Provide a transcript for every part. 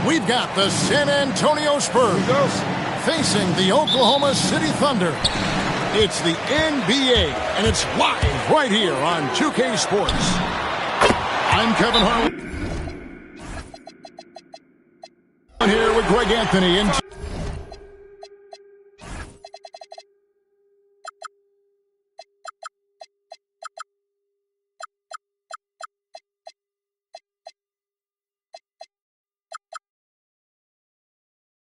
We've got the San Antonio Spurs facing the Oklahoma City Thunder. It's the NBA, and it's live right here on 2K Sports. I'm Kevin Harlan. Here with Greg Anthony and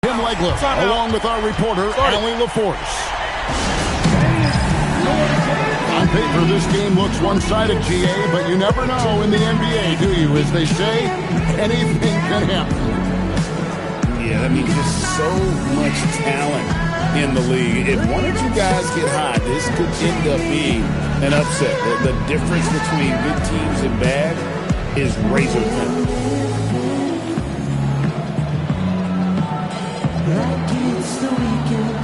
Tim Legler, along with our reporter, Allie LaForce. On paper, this game looks one-sided, GA, but you never know in the NBA, do you? As they say, anything can happen. Yeah, I mean, just so much talent in the league. If one or two guys get hot, this could end up being an upset. The difference between good teams and bad is razor thin. It's the weekend.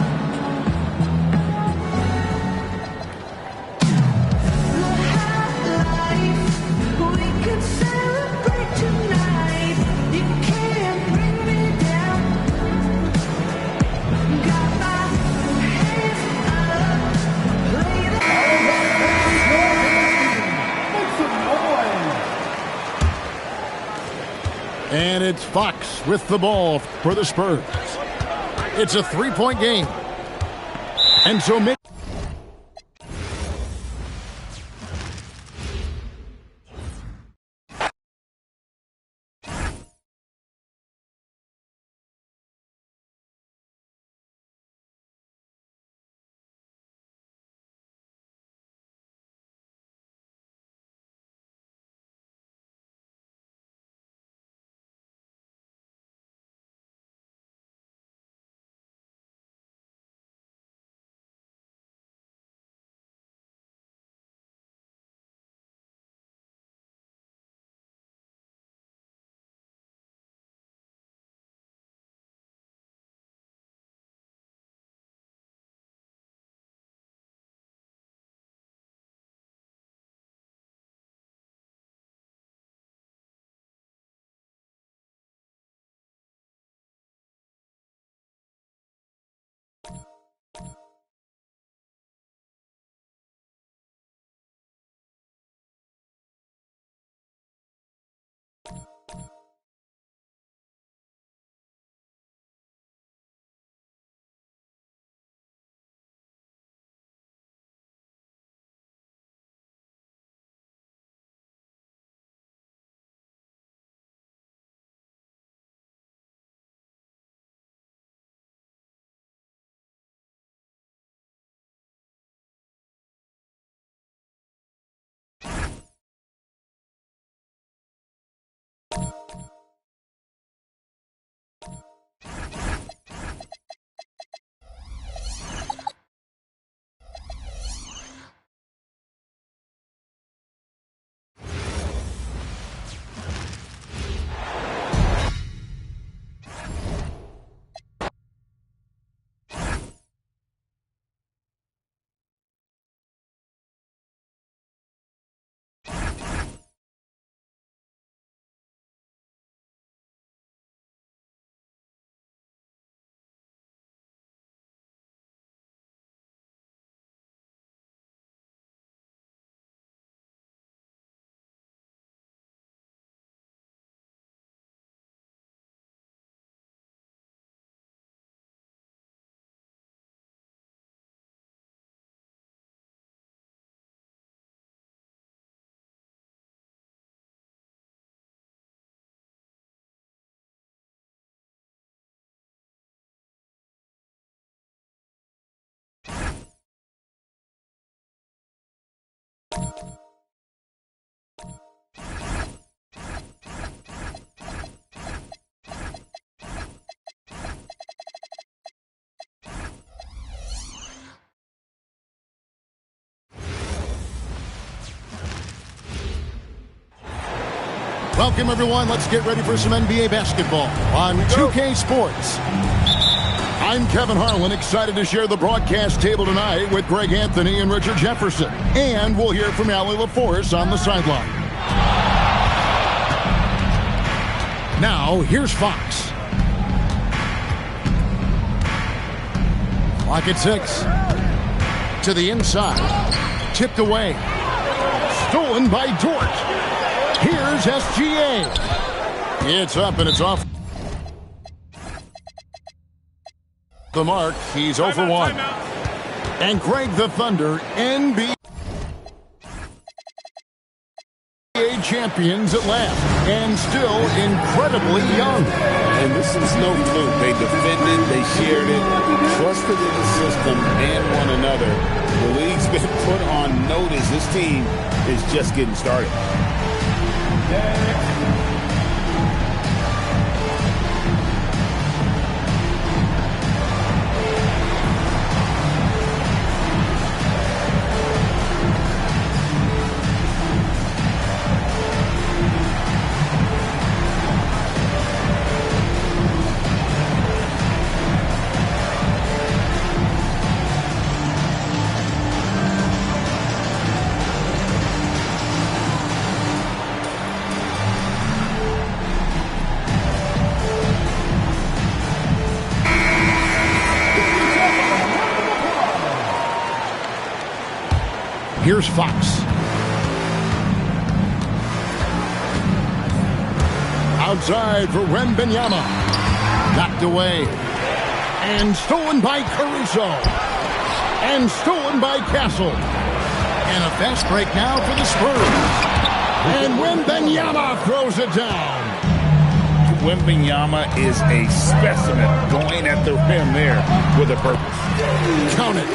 We could celebrate tonight. You can't bring me down. Got my hands up. Play Make some noise. And it's Fox with the ball for the Spurs. It's a three-point game. And so welcome, everyone. Let's get ready for some NBA basketball on 2K Sports. I'm Kevin Harlan, excited to share the broadcast table tonight with Greg Anthony and Richard Jefferson. And we'll hear from Allie LaForce on the sideline. Now, here's Fox. Clock at 6. To the inside. Tipped away. Stolen by Dort. Here's SGA. It's up and it's off the mark. He's 0 for 1. And Greg the Thunder, NBA champions at last, and still incredibly young. And this is no fluke. They defended, they shared it, trusted in the system and one another. The league's been put on notice. This team is just getting started. Here's Fox. Outside for Wembanyama. Knocked away. And stolen by Caruso. And stolen by Castle. And a fast break now for the Spurs. And Wembanyama throws it down. Wembanyama is a specimen going at the rim there with a purpose. Count it.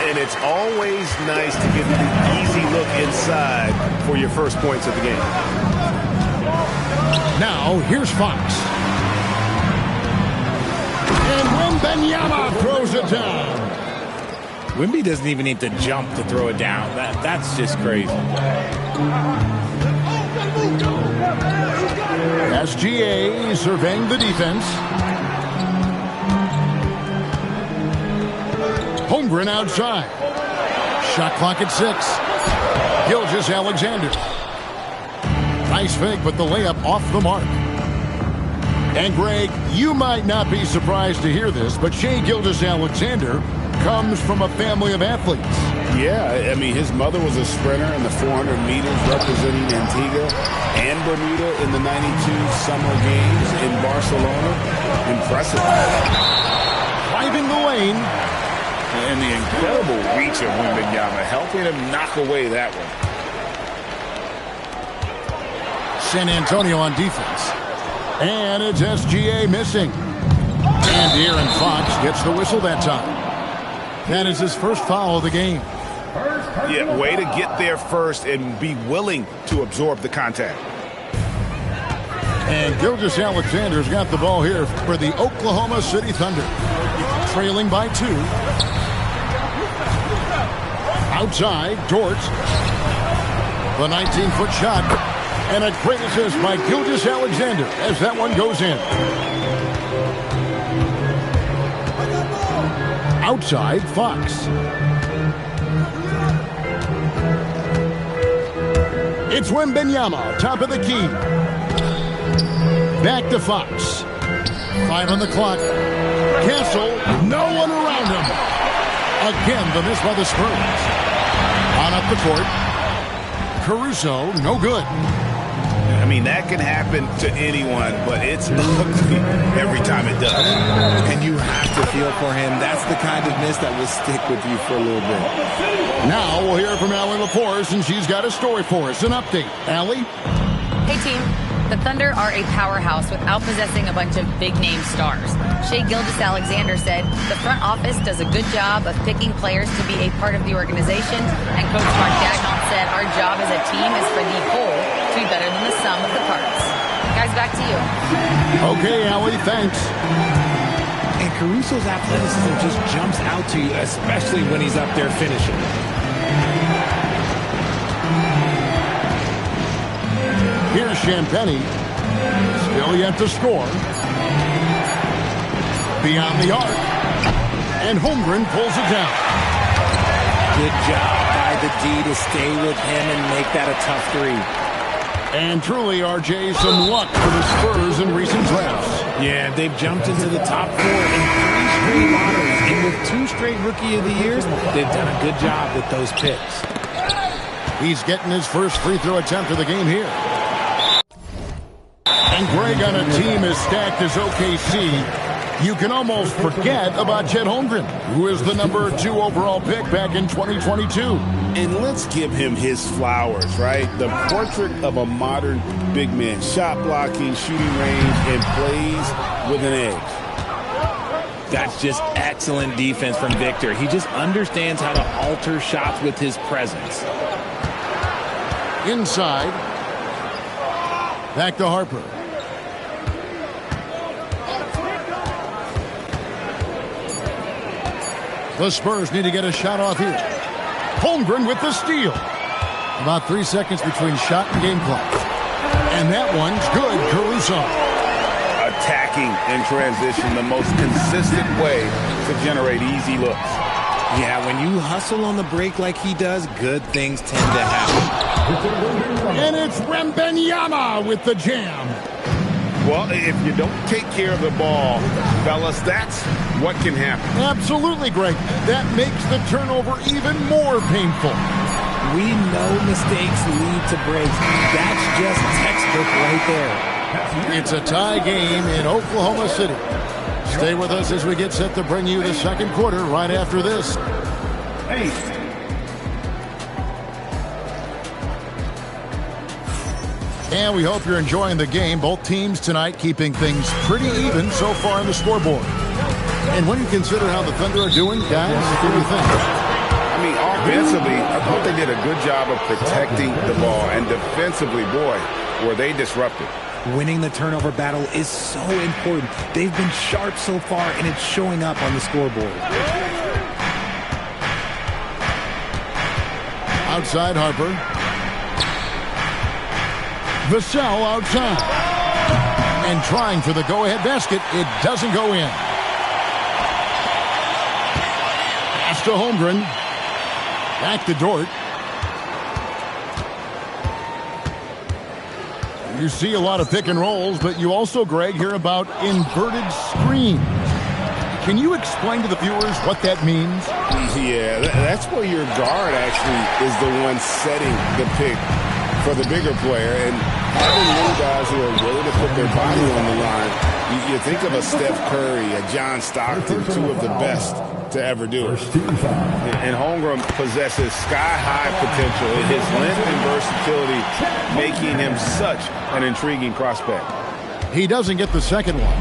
And it's always nice to get the easy look inside for your first points of the game. Now, here's Fox. And Wembanyama throws it down. Wemby doesn't even need to jump to throw it down. That's just crazy. SGA surveying the defense. Holmgren outside. Shot clock at 6. Gilgeous-Alexander. Nice fake, but the layup off the mark. And Greg, you might not be surprised to hear this, but Shai Gilgeous-Alexander comes from a family of athletes. Yeah, I mean, his mother was a sprinter in the 400 meters representing Antigua and Bermuda in the 92 Summer Games in Barcelona. Impressive. Driving the lane. And the incredible reach of Wembanyama, helping him knock away that one. San Antonio on defense. And it's SGA missing. And Aaron Fox gets the whistle that time. That is his first foul of the game. Yeah, way to get there first and be willing to absorb the contact. And Gilgeous-Alexander's got the ball here for the Oklahoma City Thunder. Trailing by 2. Outside, Dort. The 19-foot shot. And a great assist by Gilgeous-Alexander as that one goes in. Outside, Fox. It's Wembanyama, top of the key. Back to Fox. 5 on the clock. Castle, no one around him. Again, the miss by the Spurs. On up the court. Caruso, no good. I mean, that can happen to anyone, but it's ugly every time it does. And you have to feel for him. That's the kind of miss that will stick with you for a little bit. Now we'll hear from Allie LaForce, and she's got a story for us. An update. Allie? Hey, team. The Thunder are a powerhouse without possessing a bunch of big-name stars. Shai Gilgeous-Alexander said, the front office does a good job of picking players to be a part of the organization, and Coach Mark Daigneault said, our job as a team is for the whole to be better than the sum of the parts. Guys, back to you. Okay, Allie, thanks. And Caruso's athleticism just jumps out to you, especially when he's up there finishing. Here's Champagny. Still yet to score. Beyond the arc. And Holmgren pulls it down. Good job by the D to stay with him and make that a tough 3. And truly, RJ, some luck for the Spurs in recent drafts. Yeah, they've jumped into the top 4 in 3 straight lotteries. And with 2 straight Rookie of the Years, they've done a good job with those picks. He's getting his first free throw attempt of the game here. And Greg, on a team as stacked as OKC, you can almost forget about Chet Holmgren, who is the number 2 overall pick back in 2022. And let's give him his flowers, right? The portrait of a modern big man. Shot blocking, shooting range, and plays with an edge. That's just excellent defense from Victor. He just understands how to alter shots with his presence. Inside. Back to Harper. The Spurs need to get a shot off here. Holmgren with the steal. About 3 seconds between shot and game clock. And that one's good. Caruso. Attacking in transition, the most consistent way to generate easy looks. Yeah, when you hustle on the break like he does, good things tend to happen. And it's Wembanyama with the jam. Well, if you don't take care of the ball, fellas, that's what can happen. Absolutely, Greg. That makes the turnover even more painful. We know mistakes lead to breaks. That's just textbook right there. It's a tie game in Oklahoma City. Stay with us as we get set to bring you the second quarter right after this. And we hope you're enjoying the game. Both teams tonight keeping things pretty even so far on the scoreboard. And when you consider how the Thunder are doing, guys, what do you think? I mean, offensively, I thought they did a good job of protecting the ball. And defensively, boy, were they disruptive. Winning the turnover battle is so important. They've been sharp so far, and it's showing up on the scoreboard. Outside Harper. Vassell outside. And trying for the go-ahead basket. It doesn't go in. Pass to Holmgren. Back to Dort. You see a lot of pick and rolls, but you also, Greg, hear about inverted screens. Can you explain to the viewers what that means? Yeah, that's where your guard actually is the one setting the pick for the bigger player. And having little guys who are willing to put their body on the line, you think of a Steph Curry, a John Stockton, 2 of the best to ever do it. And Holmgren possesses sky-high potential. His length and versatility making him such an intriguing prospect. He doesn't get the second one.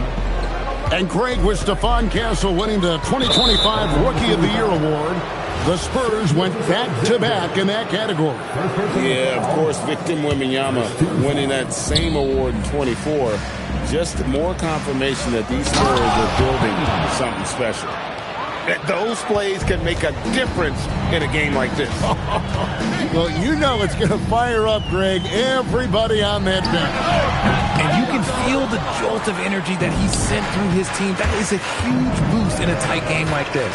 And Craig, with Stephon Castle winning the 2025 Rookie of the Year award, the Spurs went back-to-back in that category. Yeah, of course, Victor Wembanyama winning that same award in 24. Just more confirmation that these Spurs are building something special. That those plays can make a difference in a game like this. Well, you know it's going to fire up, Greg, everybody on that bench. And you can feel the jolt of energy that he sent through his team. That is a huge boost in a tight game like this.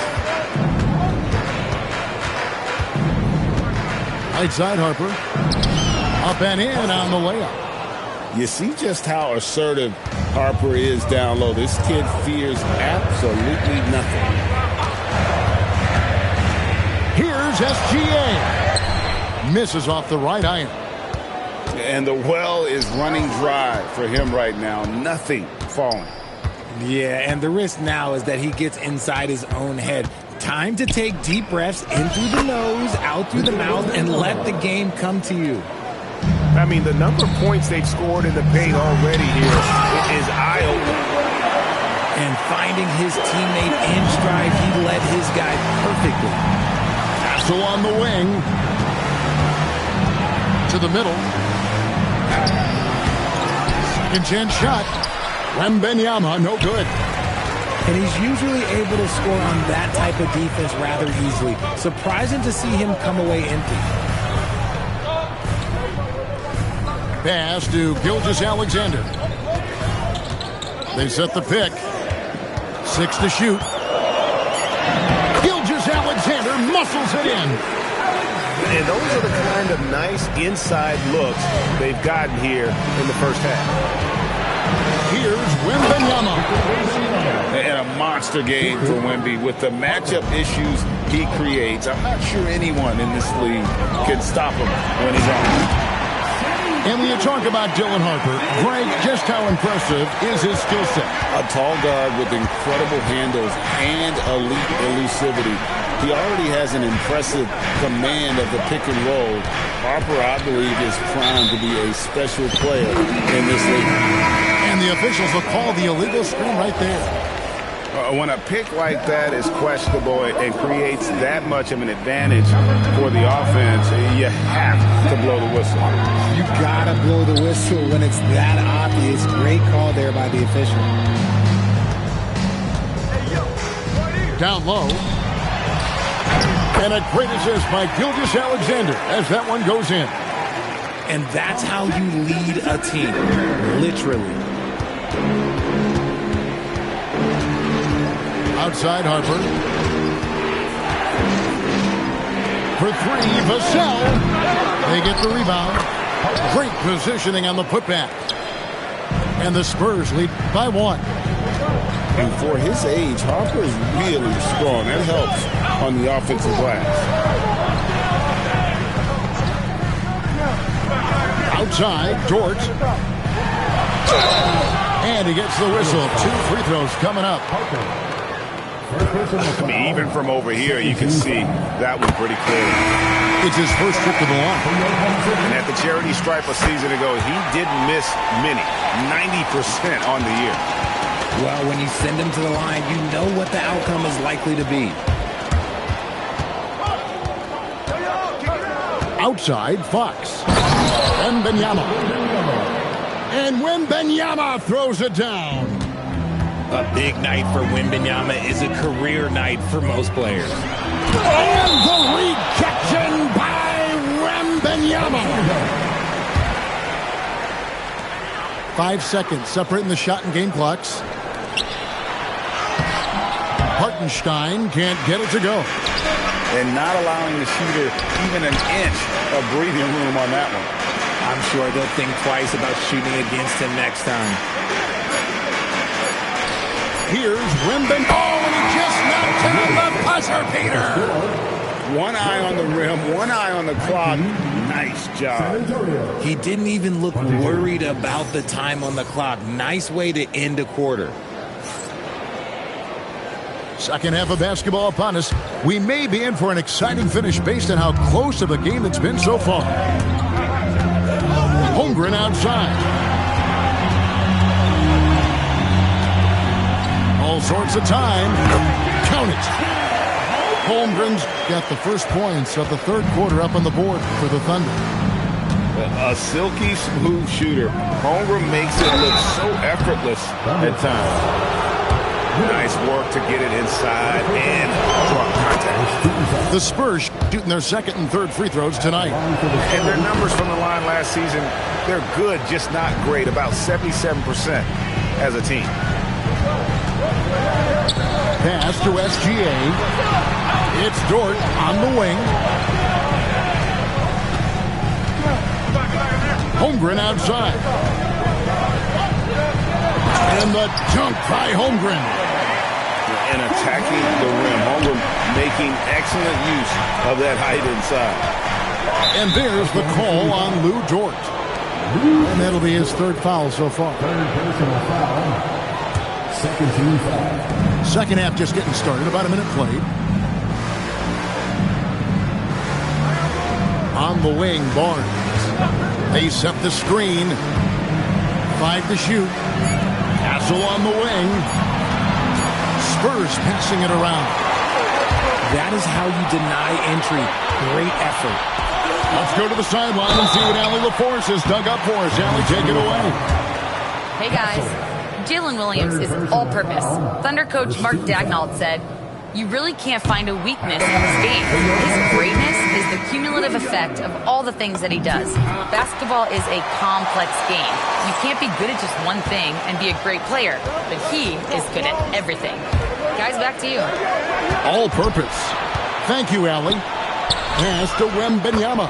Right side, Harper. Up and in on the layup. You see just how assertive Harper is down low. This kid fears absolutely nothing. Here's SGA. Misses off the right iron. And the well is running dry for him right now. Nothing falling. Yeah, and the risk now is that he gets inside his own head. Time to take deep breaths in through the nose, out through the mouth, and let the game come to you. I mean, the number of points they've scored in the paint already here is eye-opening. And finding his teammate in stride, he led his guy perfectly. So on the wing. To the middle. Second chance shot. Wembanyama, no good. And he's usually able to score on that type of defense rather easily. Surprising to see him come away empty. Pass to Gilgeous-Alexander. They set the pick. 6 to shoot. Gilgeous-Alexander muscles it in. And those are the kind of nice inside looks they've gotten here in the first half. Here's Wembanyama. And a monster game for Wemby. With the matchup issues he creates, I'm not sure anyone in this league can stop him when he's on. And when you talk about Dylan Harper, Greg, just how impressive is his skill set? A tall guard with incredible handles and elite elusivity. He already has an impressive command of the pick and roll. Harper, I believe, is primed to be a special player in this league. And the officials will call the illegal screen right there. When a pick like that is questionable and creates that much of an advantage for the offense, you have to blow the whistle. You gotta blow the whistle when it's that obvious. Great call there by the official. Down low. And a great assist by Gilgeous-Alexander as that one goes in. And that's how you lead a team, literally. Outside Harper. For three, Vassell. They get the rebound. Great positioning on the putback. And the Spurs lead by 1. And for his age, Harper is really strong. That helps on the offensive glass. Outside, Dort. And he gets the whistle. 2 free throws coming up. I mean, even from over here, you can see that one pretty clear. It's his first trip to the line. And at the charity stripe a season ago, he didn't miss many, 90% on the year. Well, when you send him to the line, you know what the outcome is likely to be. Outside, Fox. Wembanyama. And Wembanyama throws it down. A big night for Wembanyama is a career night for most players. And the rejection by Wembanyama. 5 seconds separating the shot and game clocks. Hartenstein can't get it to go. And not allowing the shooter even an inch of breathing room on that one. I'm sure they'll think twice about shooting against him next time. Here's Wembanyama. Oh, and he just knocked down the buzzer, Peter. One eye on the rim, one eye on the clock. Nice job. He didn't even look worried about the time on the clock. Nice way to end a quarter. Second half of basketball upon us. We may be in for an exciting finish based on how close of a game it's been so far. Holmgren outside. All sorts of time. Count it. Holmgren's got the first points of the third quarter up on the board for the Thunder. A silky smooth shooter. Holmgren makes it look so effortless at times. Nice work to get it inside and draw contact. The Spurs shooting their second and third free throws tonight. And their numbers from the line last season, they're good, just not great. About 77% as a team. Pass to SGA. It's Dort on the wing. Holmgren outside. And the dunk by Holmgren. And attacking the rim. Holmgren making excellent use of that height inside. And there's the call on Lou Dort. And that'll be his third foul so far. Second half just getting started. About a minute played. On the wing, Barnes. They set the screen. 5 to shoot. Castle on the wing. Spurs passing it around. That is how you deny entry. Great effort. Let's go to the sideline and see what Allie LaForce has dug up for us. Allie, take it away. Hey, guys. Jalen Williams is all-purpose. Thunder coach Mark Daignault said, "You really can't find a weakness in his game. His greatness is the cumulative effect of all the things that he does. Basketball is a complex game. You can't be good at just one thing and be a great player, but he is good at everything." Guys, back to you. All purpose. Thank you, Allie. Pass to Wembanyama.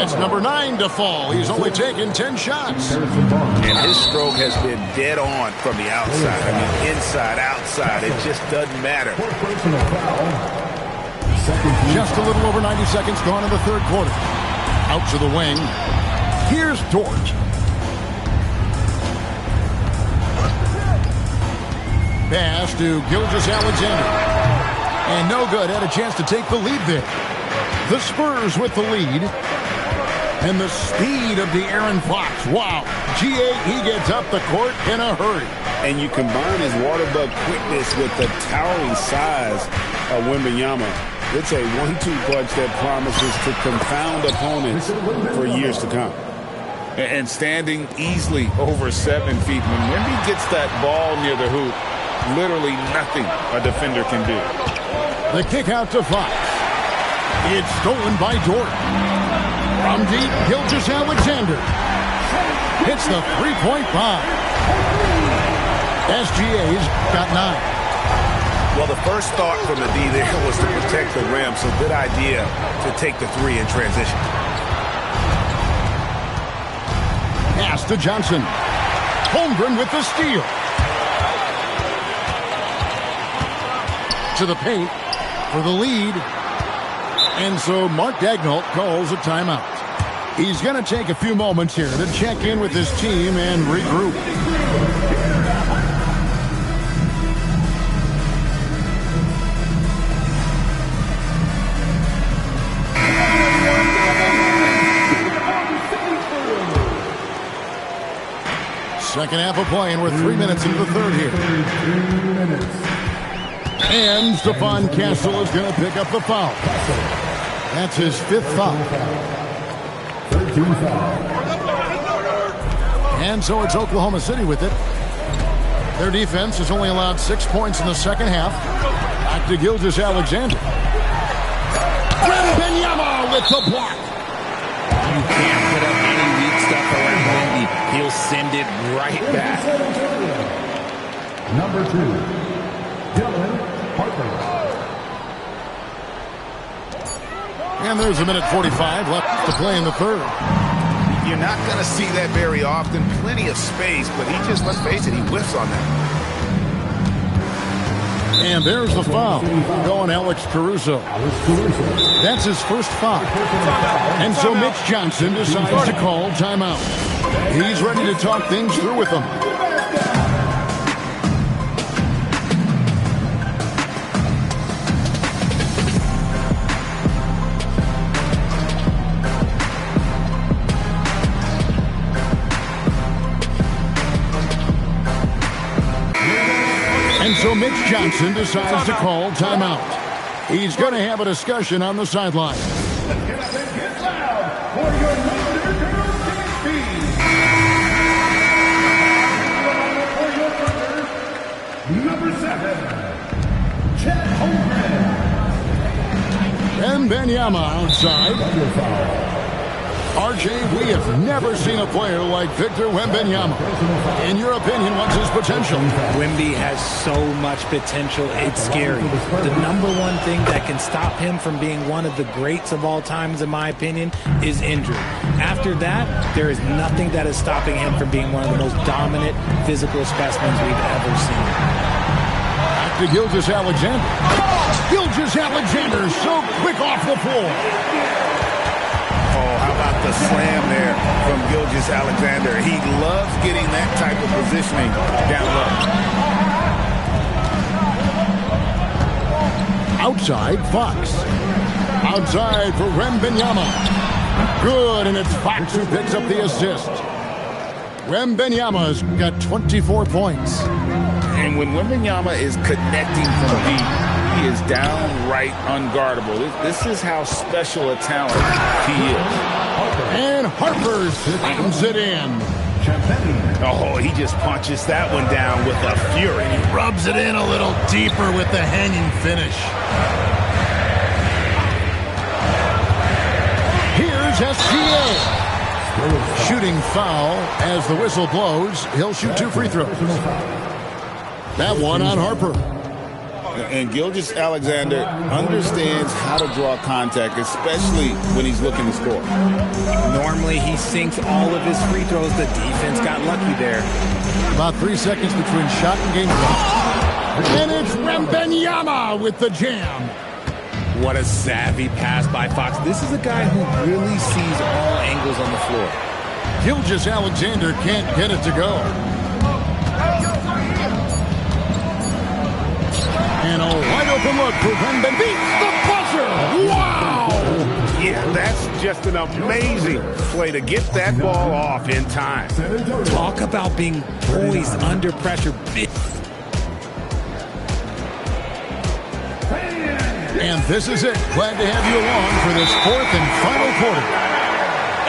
It's number 9 to fall. He's only taken 10 shots. And his stroke has been dead on from the outside. I mean, inside, outside, it just doesn't matter. Just a little over 90 seconds gone in the third quarter. Out to the wing. Here's Dort. Pass to Gilgeous-Alexander. And no good. Had a chance to take the lead there. The Spurs with the lead. And the speed of the Aaron Fox. Wow. G.A., he gets up the court in a hurry. And you combine his water bug quickness with the towering size of Wembanyama. It's a 1-2 punch that promises to confound opponents for years to come. And standing easily over 7 feet. When Wemby gets that ball near the hoop, literally nothing a defender can do. The kick out to Fox. It's stolen by Dort. From deep, Gilgeous-Alexander hits the three-point bomb. SGA's got 9. Well, the first thought from the D there was to protect the rim, so good idea to take the 3 in transition. Pass to Johnson. Holmgren with the steal. To the paint for the lead. And so Mark Daigneault calls a timeout. He's going to take a few moments here to check in with his team and regroup. Second half of play, and we're 3 minutes into the third here. And Stephon Castle is going to pick up the foul. That's his 5th foul. And so it's Oklahoma City with it. Their defense has only allowed 6 points in the second half. Back to Gilgeous-Alexander. Wembanyama with the block. You can't put up any weak stuff around Wemby. He'll send it right back. Number 2, Dylan Harper. And there's a minute 45 left to play in the third. You're not going to see that very often. Plenty of space, but he just, let's face it, he whiffs on that. And there's the foul. Going Alex Caruso. That's his first foul. And so Mitch Johnson decides to call timeout. He's ready to talk things through with them. And so Mitch Johnson decides to call timeout. He's going to have a discussion on the sideline. Get loud for your number 7, Chet Holmgren. And Wembanyama outside. RJ, we have never seen a player like Victor Wembanyama. In your opinion, what's his potential? Wemby has so much potential, it's scary. The number one thing that can stop him from being one of the greats of all times, in my opinion, is injury. After that, there is nothing that is stopping him from being one of the most dominant physical specimens we've ever seen. Back to Gilgeous-Alexander. Gilgeous-Alexander so quick off the floor. Oh, how about the slam there from Gilgeous-Alexander? He loves getting that type of positioning down low. Outside, Fox. Outside for Wembanyama. Good, and it's Fox who picks up the assist. Wembanyama's got 24 points. And when Wembanyama is connecting from deep, he is downright unguardable. This is how special a talent he is. And Harper slams it in. Oh, he just punches that one down with a fury. He rubs it in a little deeper with the hanging finish. Here's SGA. Shooting foul as the whistle blows. He'll shoot 2 free throws. That one on Harper. And Gilgeous-Alexander understands how to draw contact, especially when he's looking to score. Normally, he sinks all of his free throws. The defense got lucky there. About 3 seconds between shot and game clock. And it's Wembanyama with the jam. What a savvy pass by Fox. This is a guy who really sees all angles on the floor. Gilgeous-Alexander can't get it to go. And a wide open look for Wembanyama. Beats the buzzer! Wow! Yeah, that's just an amazing play to get that ball off in time. Talk about being poised under pressure. And this is it. Glad to have you along for this fourth and final quarter.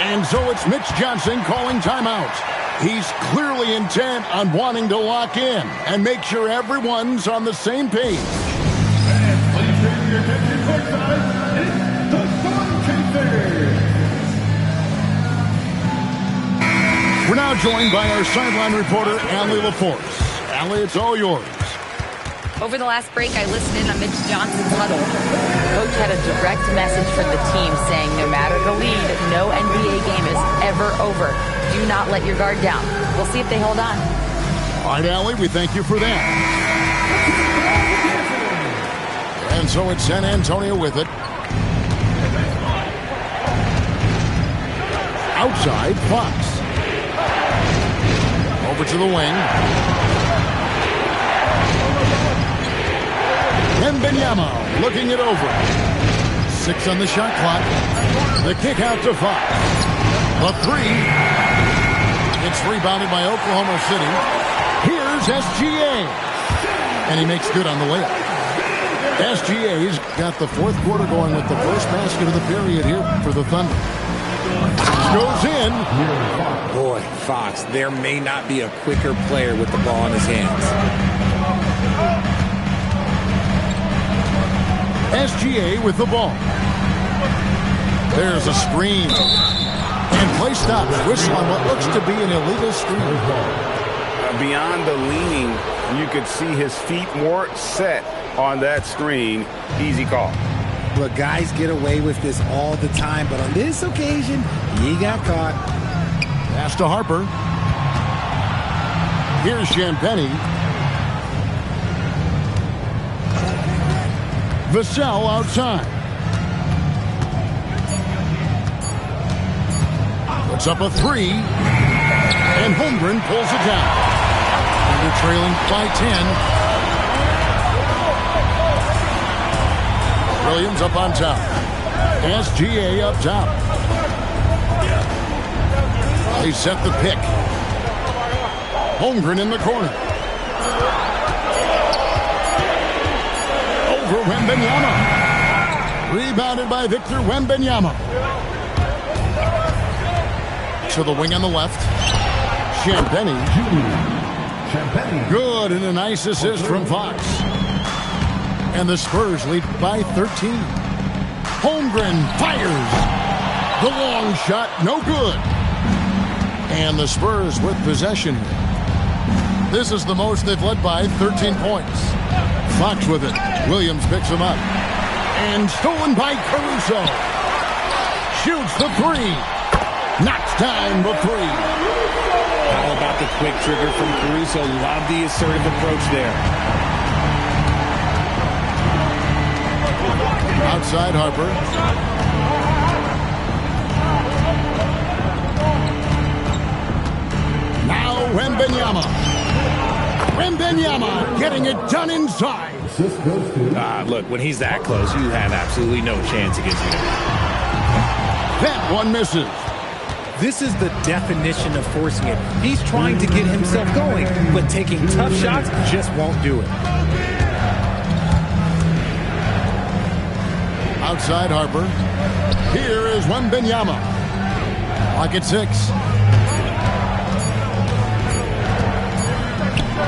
And so it's Mitch Johnson calling timeout. He's clearly intent on wanting to lock in and make sure everyone's on the same page. And please bring your attention courtside. It's the Storm Chasers. We're now joined by our sideline reporter, Allie LaForce. Allie, it's all yours. Over the last break, I listened in on Mitch Johnson's huddle. Coach had a direct message for the team saying no matter the lead, no NBA game is ever over. Do not let your guard down. We'll see if they hold on. All right, Allie, we thank you for that. And so it's San Antonio with it. Outside, Fox. Over to the wing. Wembanyama looking it over. 6 on the shot clock. The kick out to Fox. The three. It's rebounded by Oklahoma City. Here's SGA. And he makes good on the layup. SGA's got the fourth quarter going with the first basket of the period here for the Thunder. Goes in. Boy, Fox, there may not be a quicker player with the ball in his hands. SGA with the ball. There's a screen. And play stops. Whistle on what looks to be an illegal screen. Beyond the leaning, you could see his feet more set on that screen. Easy call. But guys get away with this all the time. But on this occasion, he got caught. Pass to Harper. Here's Champagnie. Vassell outside. Puts up a three. And Holmgren pulls it down. They're trailing by 10. Williams up on top. SGA up top. They set the pick. Holmgren in the corner. Over Wembanyama. Rebounded by Victor Wembanyama. To the wing on the left. Champagnie. Good, and a nice assist from Fox. And the Spurs lead by 13. Holmgren fires. The long shot, no good. And the Spurs with possession. This is the most they've led by 13 points. Fox with it. Williams picks him up. And stolen by Caruso. Shoots the three. Knocks down the three. How about the quick trigger from Caruso? Love the assertive approach there. Outside Harper. Now Wembanyama. Wembanyama getting it done inside. Look, when he's that close, you have absolutely no chance against him. That one misses. This is the definition of forcing it. He's trying to get himself going, but taking tough shots just won't do it. Outside Harper. Here is Wembanyama. Clock at 6.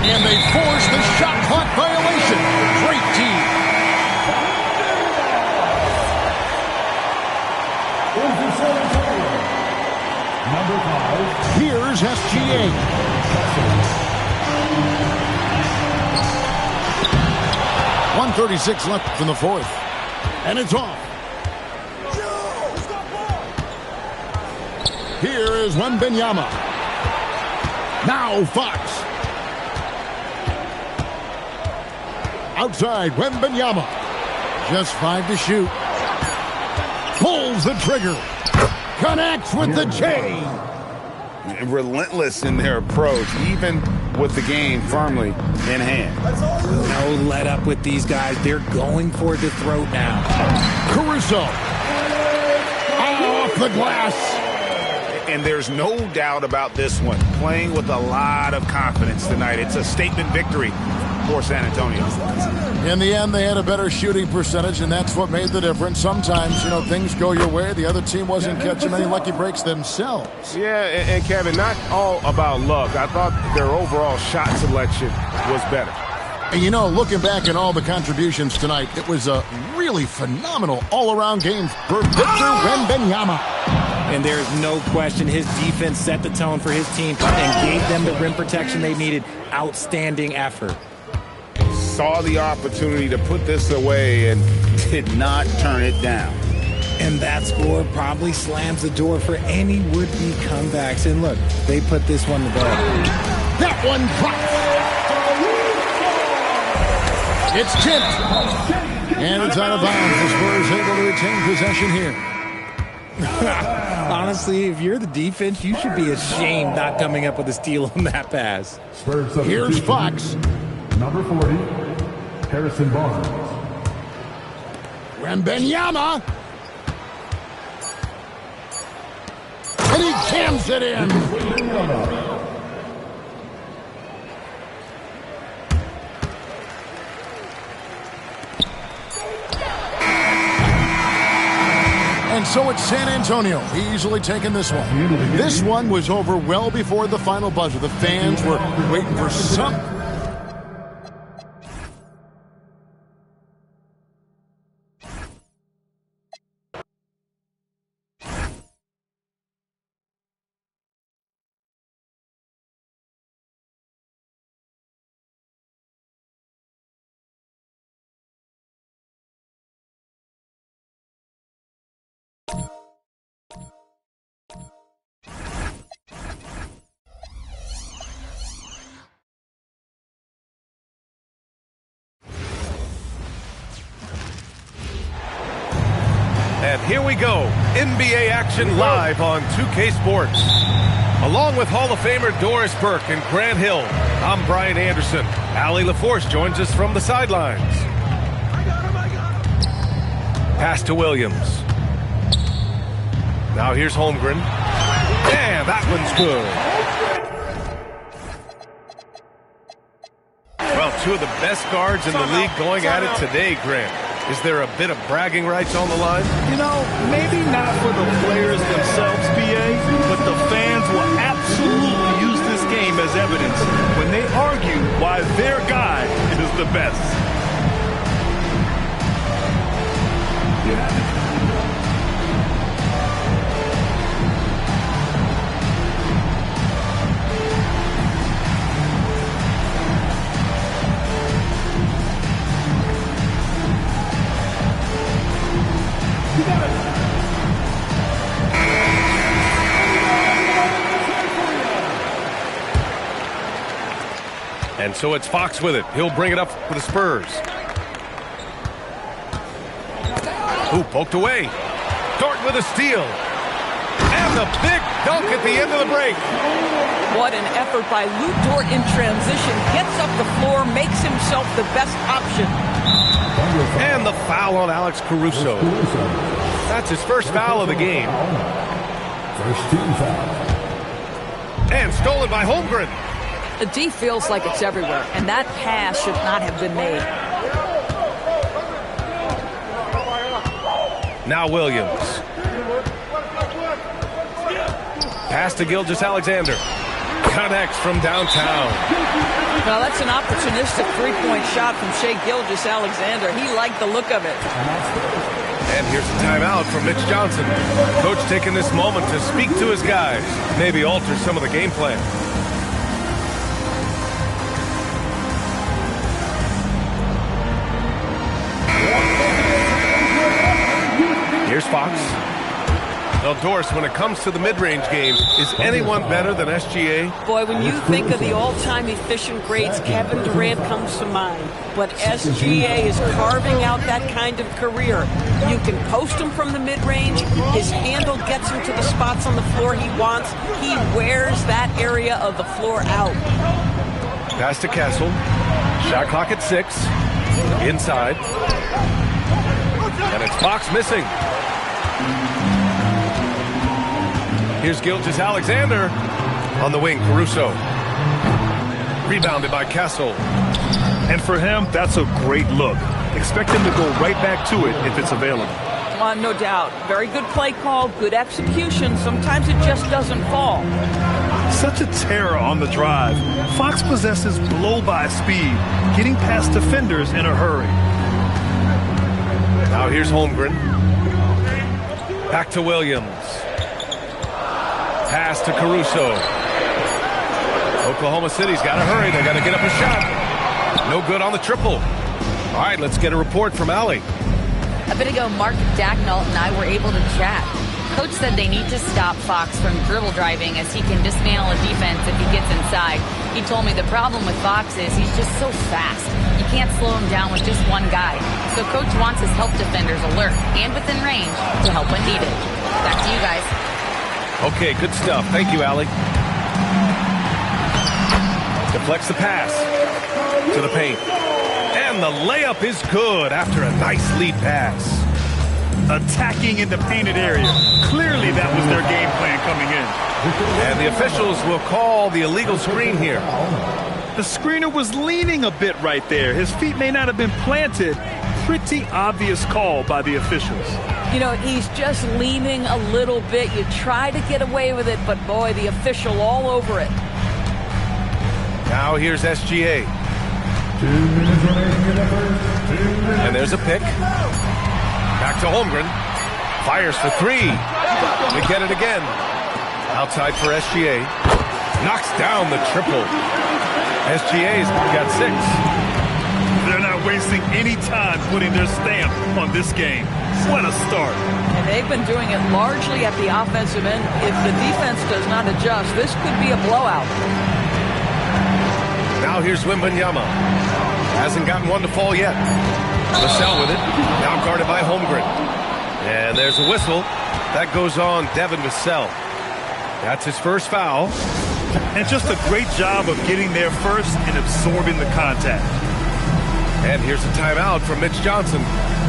And they force the shot clock violation. Great team. Number 5. Here's SGA. 1 1:36 left in the fourth. And it's off. Here is Wembanyama. Now Fox. Outside, Wembanyama. Just 5 to shoot. Pulls the trigger. Connects with the J. Relentless in their approach, even with the game firmly in hand. No let up with these guys. They're going for the throat now. Caruso. Off the glass. And there's no doubt about this one. Playing with a lot of confidence tonight. It's a statement victory for San Antonio. In the end, they had a better shooting percentage, and that's what made the difference. Sometimes, things go your way. The other team wasn't catching many lucky breaks themselves. Yeah, and Kevin, not all about luck. I thought their overall shot selection was better. And looking back at all the contributions tonight, it was a really phenomenal all-around game for Victor Wembanyama. And there's no question his defense set the tone for his team and gave them the rim protection they needed. Outstanding effort. Saw the opportunity to put this away and did not turn it down. And that score probably slams the door for any would-be comebacks. And look, they put this one to bed. That one drops. It's tipped. And it's out of bounds. The Spurs able to retain possession here. Honestly, if you're the defense, you should be ashamed not coming up with a steal on that pass. Here's Fox. Number 40, Harrison Barnes. Wembanyama. And he jams it in. And so it's San Antonio easily taking this one. This one was over well before the final buzzer. The fans were waiting for some. And here we go, NBA action live on 2K Sports. Along with Hall of Famer Doris Burke and Grant Hill, I'm Brian Anderson. Allie LaForce joins us from the sidelines. Pass to Williams. Now here's Holmgren. And that one's good. Well, two of the best guards in the league going at it today, Grant. Is there a bit of bragging rights on the line? Maybe not for the players themselves, BA, but the fans will absolutely use this game as evidence when they argue why their guy is the best. And so it's Fox with it. He'll bring it up for the Spurs. Ooh, poked away. Dort with a steal. And the big dunk at the end of the break. What an effort by Lou Dort in transition. Gets up the floor, makes himself the best option. And the foul on Alex Caruso. That's his first foul of the game. First team foul. And stolen by Holmgren. The D feels like it's everywhere, and that pass should not have been made. Now Williams. Pass to Gilgeous-Alexander. Connects from downtown. Now that's an opportunistic three-point shot from Shai Gilgeous-Alexander. He liked the look of it. And here's a timeout from Mitch Johnson. Coach taking this moment to speak to his guys. Maybe alter some of the game plan. Well, Doris, when it comes to the mid-range game, is anyone better than SGA? Boy, when you think of the all-time efficient greats, Kevin Durant comes to mind. But SGA is carving out that kind of career. You can post him from the mid-range. His handle gets him to the spots on the floor he wants. He wears that area of the floor out. Pass to Kessel. Shot clock at 6. Inside. And it's Fox missing. Here's Gilgeous-Alexander on the wing. Caruso. Rebounded by Kessel. And for him, that's a great look. Expect him to go right back to it if it's available. No doubt. Very good play call, good execution. Sometimes it just doesn't fall. Such a terror on the drive. Fox possesses blow-by speed, getting past defenders in a hurry. Now here's Holmgren. Back to Williams. Pass to Caruso. Oklahoma City's got to hurry. They got to get up a shot. No good on the triple. All right, let's get a report from Allie. A bit ago, Mark Dacknall and I were able to chat. Coach said they need to stop Fox from dribble driving as he can dismantle a defense if he gets inside. He told me the problem with Fox is he's just so fast. You can't slow him down with just one guy. So Coach wants his help defenders alert and within range to help when needed. Back to you guys. Okay, good stuff. Thank you, Allie. Deflects the pass to the paint. And the layup is good after a nice lead pass. Attacking in the painted area. Clearly that was their game plan coming in. And the officials will call the illegal screen here. The screener was leaning a bit right there. His feet may not have been planted. Pretty obvious call by the officials. You know, he's just leaning a little bit. You try to get away with it, but boy, the official all over it. Now here's SGA. 2 minutes remaining in the first. 2 minutes. And there's a pick. Back to Holmgren. Fires for 3. They get it again. Outside for SGA. Knocks down the triple. SGA's got 6. They're not wasting any time putting their stamp on this game. What a start. And they've been doing it largely at the offensive end. If the defense does not adjust, this could be a blowout. Now here's Wembanyama. Hasn't gotten one to fall yet. Vassell with it. Now guarded by Holmgren. And there's a whistle. That goes on Devin Vassell. That's his first foul. And just a great job of getting there first and absorbing the contact. And here's a timeout from Mitch Johnson.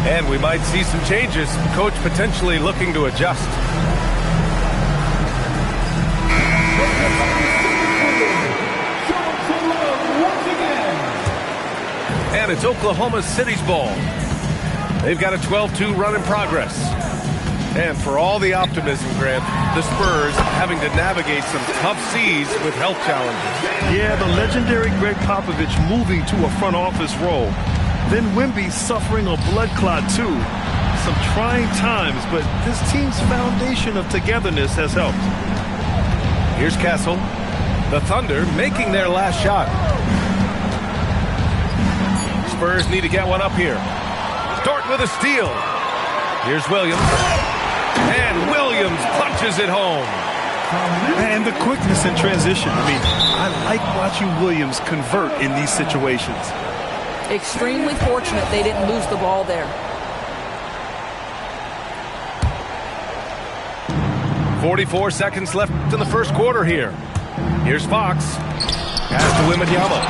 And we might see some changes. Coach potentially looking to adjust. And it's Oklahoma City's ball. They've got a 12-2 run in progress. And for all the optimism, Grant, the Spurs having to navigate some tough seas with health challenges. Yeah, the legendary Greg Popovich moving to a front office role. Then Wemby suffering a blood clot too. Some trying times, but this team's foundation of togetherness has helped. Here's Kessel. The Thunder making their last shot. Spurs need to get one up here. Dort with a steal. Here's Williams. And Williams punches it home. And the quickness in transition. I mean, I like watching Williams convert in these situations. Extremely fortunate they didn't lose the ball there. 44 seconds left in the first quarter here. Here's Fox. Pass to Wembanyama.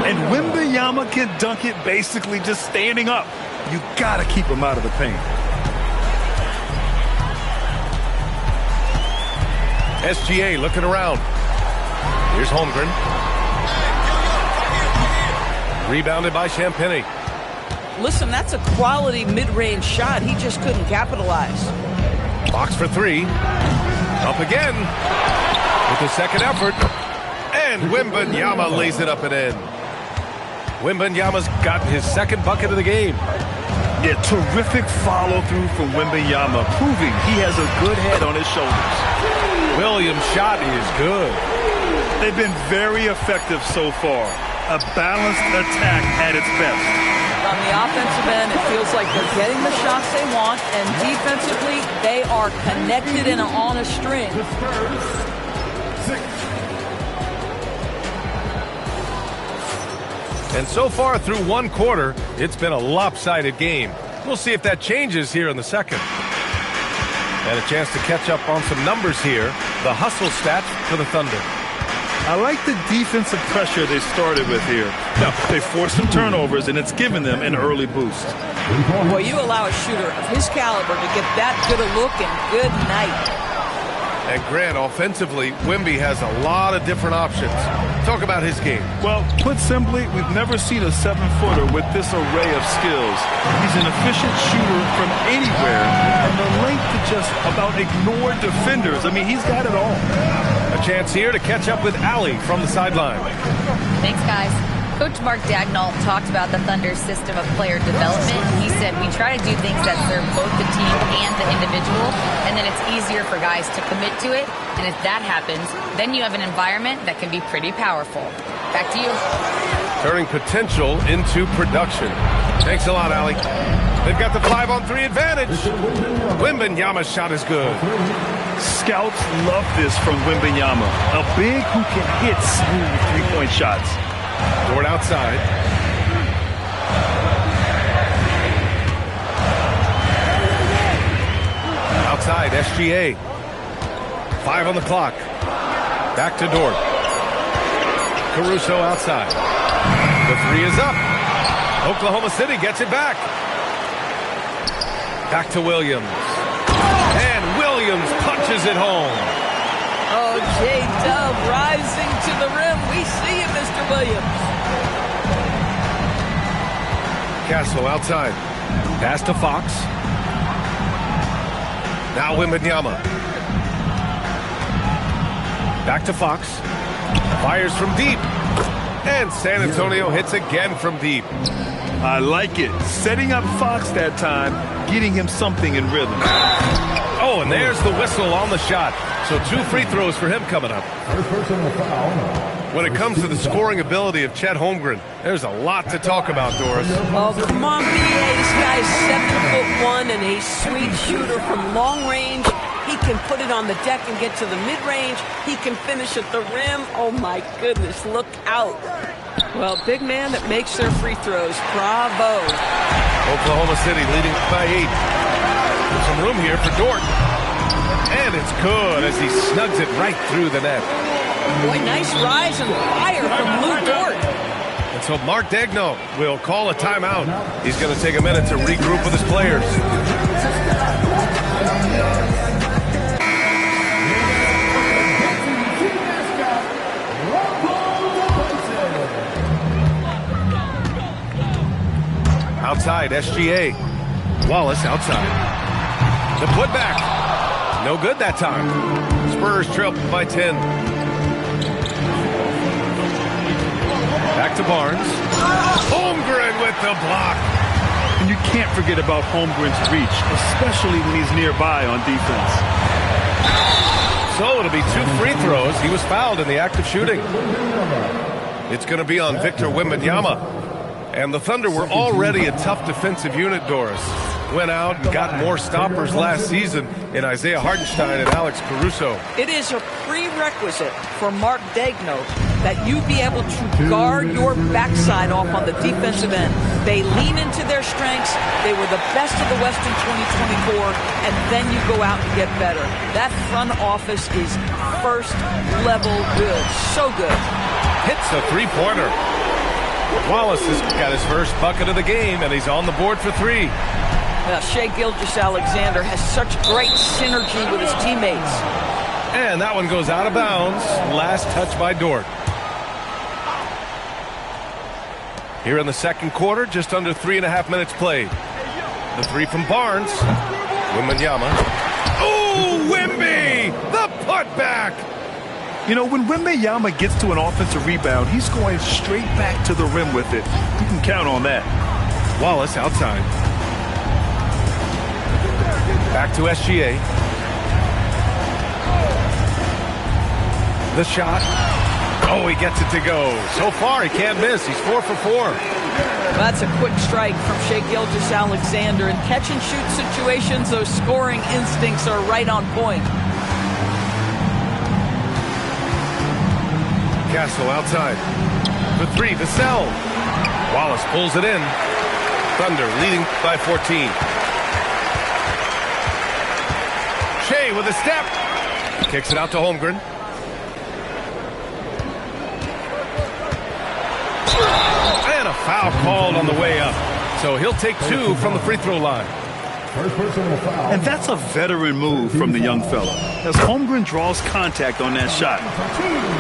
And Wembanyama can dunk it basically just standing up. You got to keep him out of the paint. SGA looking around. Here's Holmgren. Rebounded by Champagnie. Listen, that's a quality mid-range shot. He just couldn't capitalize. Fox for 3. Up again. With the second effort. And Wembanyama lays it up and in. Wembanyama's gotten his second bucket of the game. Yeah, terrific follow-through from Wembanyama, proving he has a good head on his shoulders. Williams' shot is good. They've been very effective so far. A balanced attack at its best. On the offensive end, it feels like they're getting the shots they want, and defensively, they are connected and on a string. And so far through one quarter, it's been a lopsided game. We'll see if that changes here in the second. And a chance to catch up on some numbers here. The hustle stats for the Thunder. I like the defensive pressure they started with here. Now, they forced some turnovers, and it's given them an early boost. Well, you allow a shooter of his caliber to get that good a look, and good night. And Grant, offensively, Wemby has a lot of different options. Talk about his game. Well, put simply, we've never seen a 7-footer with this array of skills. He's an efficient shooter from anywhere, and the length to just about ignore defenders. I mean, he's got it all. A chance here to catch up with Allie from the sideline. Thanks, guys. Coach Mark Daigneault talked about the Thunder's system of player development. He said, we try to do things that serve both the team and the individual, and then it's easier for guys to commit to it. And if that happens, then you have an environment that can be pretty powerful. Back to you. Turning potential into production. Thanks a lot, Allie. They've got the 5-on-3 advantage. Wembanyama's shot is good. Scouts love this from Wembanyama, a big who can hit smooth three-point shots. Dort outside. Outside, SGA. 5 on the clock. Back to Dort. Caruso outside. The 3 is up. Oklahoma City gets it back. Back to Williams. And Williams punches it home. Oh, J-Dub rising to the rim. We see you, Mr. Williams. Castle outside. Pass to Fox. Now Wembanyama. Back to Fox. Fires from deep. And San Antonio hits again from deep. I like it. Setting up Fox that time, getting him something in rhythm. Oh, and there's the whistle on the shot. So 2 free throws for him coming up. When it comes to the scoring ability of Chet Holmgren, there's a lot to talk about, Doris. Oh, come on, BA. This guy's 7'1" and a sweet shooter from long range. He can put it on the deck and get to the mid-range. He can finish at the rim. Oh, my goodness, look out. Well, big man that makes their free throws. Bravo. Oklahoma City leading by 8. There's some room here for Dort. And it's good as he snugs it right through the net. Boy, nice rise and fire from Lou Dort. And so Mark Daigneault will call a timeout. He's going to take a minute to regroup with his players. Outside, SGA. Wallace outside. The putback. No good that time. Spurs trail by 10. Back to Barnes. Holmgren with the block. And you can't forget about Holmgren's reach, especially when he's nearby on defense. So it'll be 2 free throws. He was fouled in the act of shooting. It's going to be on Victor Wembanyama. And the Thunder were already a tough defensive unit, Doris. Went out and got more stoppers last season in Isaiah Hartenstein and Alex Caruso. It is a prerequisite for Mark Daigneault that you be able to guard your backside off on the defensive end. They lean into their strengths. They were the best of the West in 2024, and then you go out and get better. That front office is first level good. So good. Hits a three-pointer. Wallace has got his first bucket of the game, and he's on the board for 3. Now, Shai Gilgeous-Alexander has such great synergy with his teammates. And that one goes out of bounds. Last touch by Dort. Here in the second quarter, just under 3.5 minutes played. The 3 from Barnes. Wembanyama. Oh, Wemby! The putback! You know, when Wembanyama gets to an offensive rebound, he's going straight back to the rim with it. You can count on that. Wallace outside. Back to SGA. The shot. Oh, he gets it to go. So far, he can't miss. He's 4 for 4. That's a quick strike from Shai Gilgeous-Alexander. In catch-and-shoot situations, those scoring instincts are right on point. Castle outside. For 3, Vassell. Wallace pulls it in. Thunder leading by 14. Shai with a step. Kicks it out to Holmgren. And a foul called on the way up. So he'll take 2 from the free throw line. And that's a veteran move from the young fella, as Holmgren draws contact on that shot.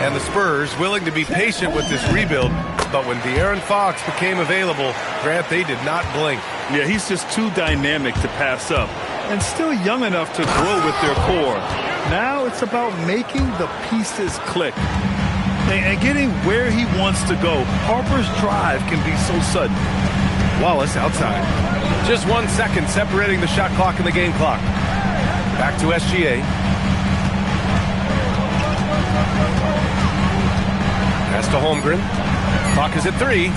And the Spurs willing to be patient with this rebuild, but when De'Aaron Fox became available, Grant, they did not blink. Yeah, he's just too dynamic to pass up, and still young enough to grow with their core. Now it's about making the pieces click and getting where he wants to go. Harper's drive can be so sudden. Wallace outside. Just 1 second separating the shot clock and the game clock. Back to SGA. Pass to Holmgren. Clock is at 3.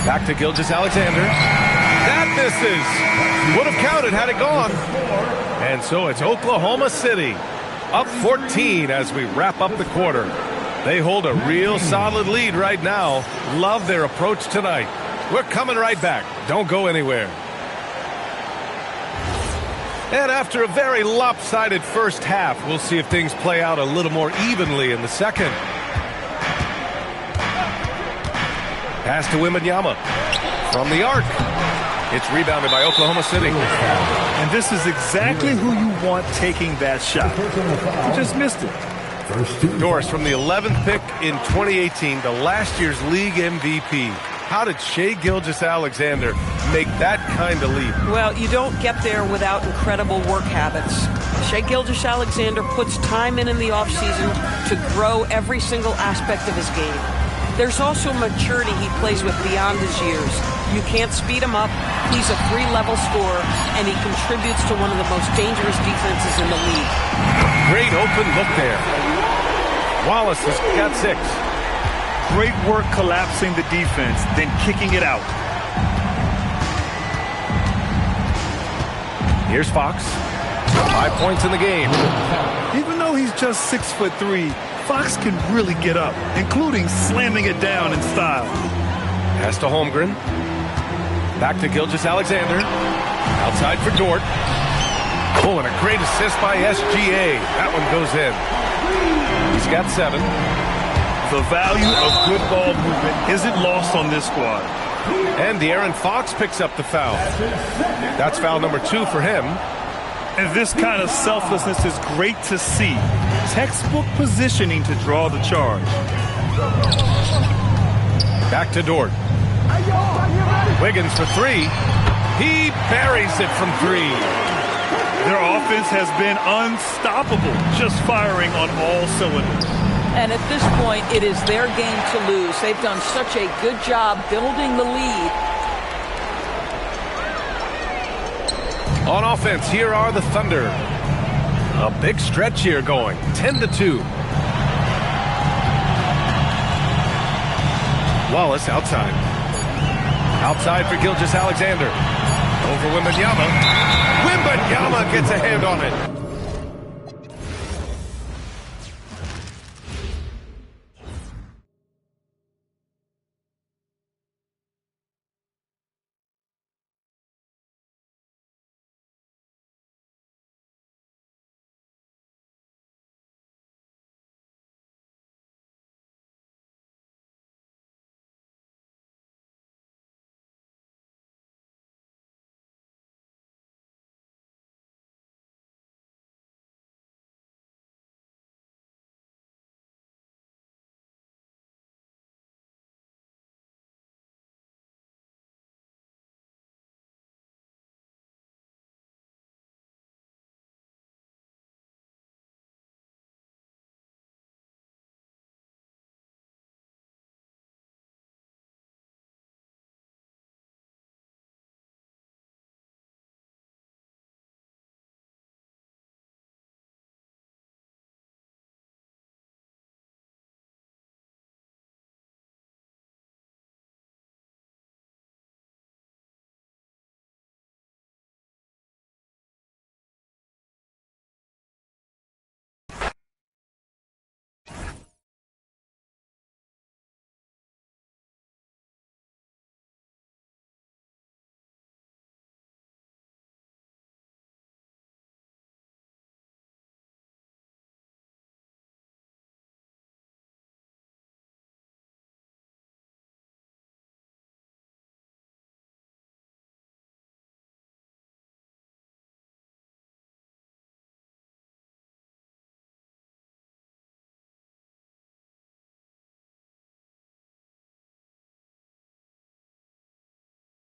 Back to Gilgeous-Alexander. That misses. Would have counted had it gone. And so it's Oklahoma City up 14 as we wrap up the quarter. They hold a real solid lead right now. Love their approach tonight. We're coming right back. Don't go anywhere. And after a very lopsided first half, we'll see if things play out a little more evenly in the second. Pass to Wembanyama from the arc. It's rebounded by Oklahoma City. And this is exactly who you want taking that shot. You just missed it. Doris from the 11th pick in 2018, the last year's league MVP. How did Shai Gilgeous-Alexander make that kind of leap? Well, you don't get there without incredible work habits. Shai Gilgeous-Alexander puts time in the offseason to grow every single aspect of his game. There's also maturity he plays with beyond his years. You can't speed him up. He's a 3-level scorer, and he contributes to one of the most dangerous defenses in the league. Great open look there. Wallace has got 6. Great work collapsing the defense, then kicking it out. Here's Fox. 5 points in the game. Even though he's just 6'3", Fox can really get up, including slamming it down in style. Pass to Holmgren. Back to Gilgeous-Alexander. Outside for Dort. Oh, and a great assist by SGA. That one goes in. He's got 7. The value of good ball movement isn't lost on this squad. And De'Aaron Fox picks up the foul. That's foul number 2 for him. And this kind of selflessness is great to see. Textbook positioning to draw the charge. Back to Dort. Wiggins for 3. He buries it from 3. Their offense has been unstoppable, just firing on all cylinders. And at this point, it is their game to lose. They've done such a good job building the lead. On offense, here are the Thunder. A big stretch here going, 10-2. Wallace outside. Outside for Gilgeous-Alexander. Over Wembanyama. Wembanyama gets a hand on it.